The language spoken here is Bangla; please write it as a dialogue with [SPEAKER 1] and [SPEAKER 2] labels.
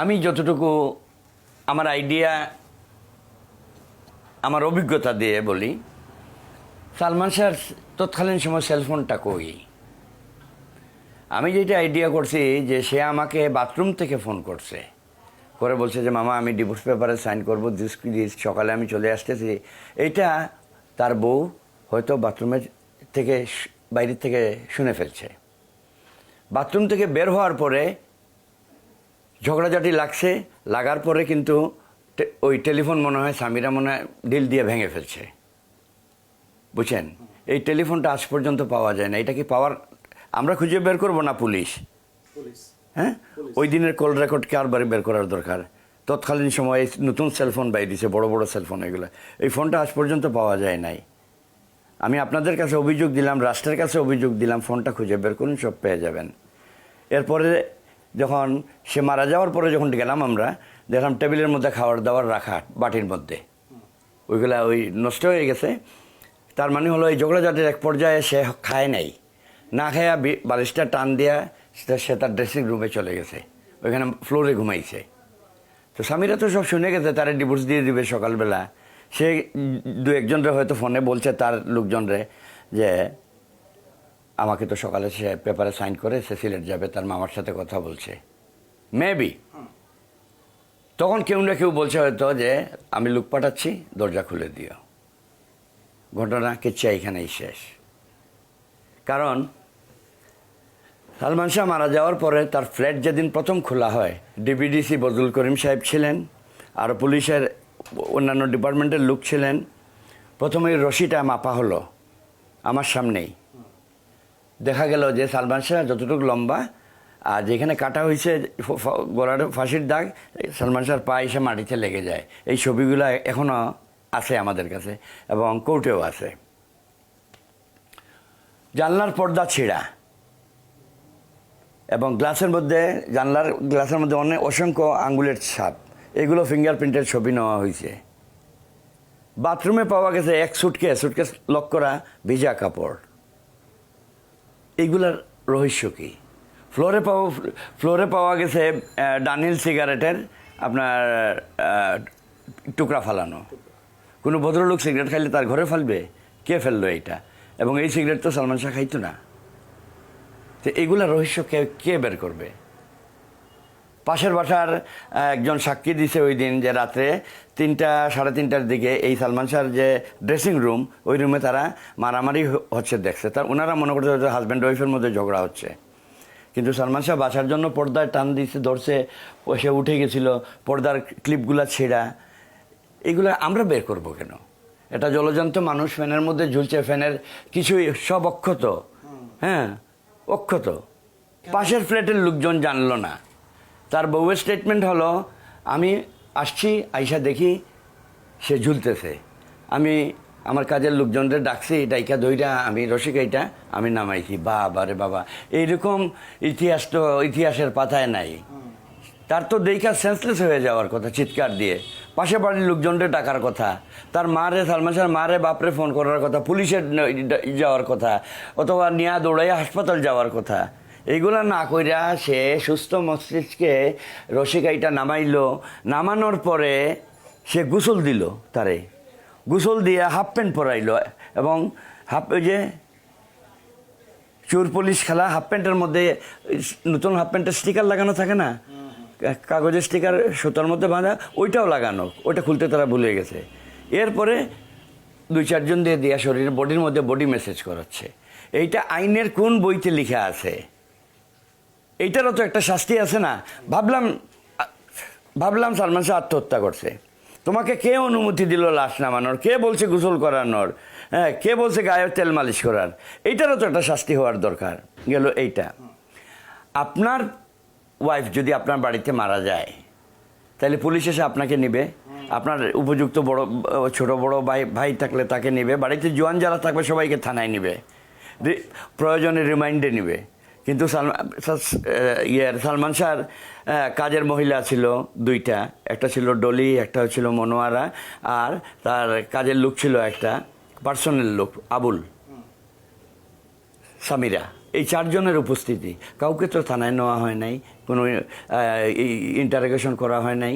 [SPEAKER 1] আমি যতটুকু আমার আইডিয়া আমার অভিজ্ঞতা দিয়ে বলি, সালমান শাহর তৎকালীন সময় সেলফোনটা কই। আমি যেটা আইডিয়া করছি যে সে আমাকে বাথরুম থেকে ফোন করছে, করে বলছে যে মামা আমি ডিভোর্স পেপারে সাইন করবো, দিস সকালে আমি চলে আসতেছি। এইটা তার বউ হয়তো বাথরুমের থেকে বাইরের থেকে শুনে ফেলছে। বাথরুম থেকে বের হওয়ার পরে ঝগড়াঝাটি লাগছে, লাগার পরে কিন্তু ওই টেলিফোন মনে হয় সামিরা মনে হয় ডিল দিয়ে ভেঙে ফেলছে, বুঝছেন। এই টেলিফোনটা আজ পর্যন্ত পাওয়া যায় না। এটা কি পাওয়ার আমরা খুঁজে বের করবো না পুলিশ? হ্যাঁ, ওই দিনের কল রেকর্ড কারবারে বের করার দরকার। তৎকালীন সময়ে নতুন সেলফোন বাইরেছে, বড় বড় সেলফোন, এগুলো এই ফোনটা আজ পর্যন্ত পাওয়া যায় নাই। আমি আপনাদের কাছে অভিযোগ দিলাম, রাষ্ট্রের কাছে অভিযোগ দিলাম, ফোনটা খুঁজে বের করুন, সব পেয়ে যাবেন। এরপরে যখন সে মারা যাওয়ার পরে যখন গেলাম আমরা দেখলাম টেবিলের মধ্যে খাবার দাবার রাখা বাটির মধ্যে, ওইগুলা ওই নষ্ট হয়ে গেছে। তার মানে হলো এই ঝগড়াঝাটির এক পর্যায়ে সে খায় নাই, না খায়া বালিশটা টান দিয়া সে তার ড্রেসিং রুমে চলে গেছে, ওইখানে ফ্লোরে ঘুমাইছে। তো স্বামীরা তো সব শুনে গেছে, তারে ডিভোর্স দিয়ে দিবে সকালবেলা। সে দু একজনরে হয়তো ফোনে বলছে তার লোকজনরে যে আমাকে তো সকালে সে পেপারে সাইন করে সে সিলেট যাবে, তার মামার সাথে কথা বলছে মেবি। তখন কেউ না কেউ বলছে হয়তো যে আমি লোক পাঠাচ্ছি, দরজা খুলে দিও। ঘটনা কিচ্ছা এখানেই শেষ। কারণ সালমান শাহ মারা যাওয়ার পরে তার ফ্ল্যাট যেদিন প্রথম খোলা হয়, ডিবিডিসি বজলুল করিম সাহেব ছিলেন, আর পুলিশের অন্যান্য ডিপার্টমেন্টের লোক ছিলেন। প্রথমে রশিটা মাপা হলো আমার সামনেই, দেখা গেল যে সালমান শাহ যতটুকু লম্বা আর যেখানে কাটা হয়েছে গলার ফাঁসির দাগ, সালমান শাহর পা এসে মাটিতে লেগে যায়। এই ছবিগুলো এখনও আছে আমাদের কাছে এবং কোর্টেও আছে। জানলার পর্দা ছিঁড়া এবং গ্লাসের মধ্যে জানলার গ্লাসের মধ্যে অনেক অসংখ্য আঙ্গুলের ছাপ, এগুলো ফিঙ্গারপ্রিন্টের ছবি নেওয়া হয়েছে। বাথরুমে পাওয়া গেছে এক সুটকেস লক করা ভিজা কাপড়। এইগুলার রহস্য কী? ফ্লোরে পাওয়া গেছে ডানিল সিগারেটের আপনার টুকরা ফালানো। কোনো ভদ্রলোক সিগারেট খাইলে তার ঘরে ফেলবে? কে ফেললো এইটা? এবং এই সিগারেট তো সালমান শাহ খাইতো না। তো এইগুলা রহস্য কে বের করবে? পাশের বাসার একজন সাক্ষী দিছে ওই দিন যে রাত্রে 3টা সাড়ে 3টার দিকে এই সালমান শাহর যে ড্রেসিং রুম, ওই রুমে তারা মারামারি হচ্ছে দেখছে। ওনারা মনে করছে হয়তো হাজব্যান্ড ওয়াইফের মধ্যে ঝগড়া হচ্ছে। কিন্তু সালমান শাহ বাঁচার জন্য পর্দায় টান দিচ্ছে, ধরছে, সে উঠে গেছিল, পর্দার ক্লিপগুলা ছেঁড়া। এগুলো আমরা বের করবো কেন? এটা জলজন্ত মানুষ ফ্যানের মধ্যে ঝুলছে, ফ্যানের কিছুই সব অক্ষত। হ্যাঁ, অক্ষত। পাশের ফ্ল্যাটের লোকজন জানলো না। তার বউয়ের স্টেটমেন্ট হলো আমি আসছি, আইসা দেখি সে ঝুলতেছে। আমি আমার কাজের লোকজনদের ডাকছি, ডাইকা দইটা আমি রসিকাইটা আমি নামাইছি। বাবা রে বাবা, এইরকম ইতিহাস তো ইতিহাসের পাতায় নাই। তার তো দেখা সেন্সলেস হয়ে যাওয়ার কথা, চিৎকার দিয়ে পাশে বাড়ির লোকজনদের ডাকার কথা, তার মারে সালমান শাহর মারে বাপরে ফোন করার কথা, পুলিশের যাওয়ার কথা, অথবা নিয়া দৌড়াইয়া হাসপাতাল যাওয়ার কথা। এইগুলা না কইরা সে সুস্থ মস্তিষ্কে রসিকাইটা নামাইলো। নামানোর পরে সে গোসল দিল, তারে গোসল দিয়ে হাফ প্যান্ট পরাইলো এবং ওই যে চোর পুলিশ খেলা হাফ প্যান্টের মধ্যে নতুন হাফ প্যান্টের স্টিকার লাগানো থাকে না, কাগজের স্টিকার সুতোর মধ্যে বাঁধা, ওইটাও লাগানো, ওইটা খুলতে তারা ভুলে গেছে। এরপরে 2-4 জন দিয়ে দিয়া শরীরের বডির মধ্যে বডি মেসেজ করাচ্ছে। এইটা আইনের কোন বইতে লেখা আছে? এইটারও তো একটা শাস্তি আছে না? ভাবলাম সালমান শাহ আত্মহত্যা করছে। তোমাকে কে অনুমতি দিল লাশ নামানোর? কে বলছে গোসল করানোর? হ্যাঁ, কে বলছে গায়ে তেল মালিশ করার? এইটারও তো একটা শাস্তি হওয়ার দরকার। গেল এইটা। আপনার ওয়াইফ যদি আপনার বাড়িতে মারা যায়, তাহলে পুলিশ এসে আপনাকে নেবে, আপনার উপযুক্ত বড় ছোট বড় ভাই থাকলে তাকে নেবে, বাড়িতে জোয়ান যারা থাকবে সবাইকে থানায় নেবে, প্রয়োজনে রিমাইন্ডে নেবে। কিন্তু সালমান শাহর কাজের মহিলা ছিল 2টা, একটা ছিল ডলি, একটা ছিল মনোয়ারা, আর তার কাজের লোক ছিল একটা পার্সোনাল লোক আবুল, সামিরা। এই চারজনের উপস্থিতি, কাউকে তো থানায় নেওয়া হয় নাই, কোনো ইন্টারোগেশন করা হয় নাই।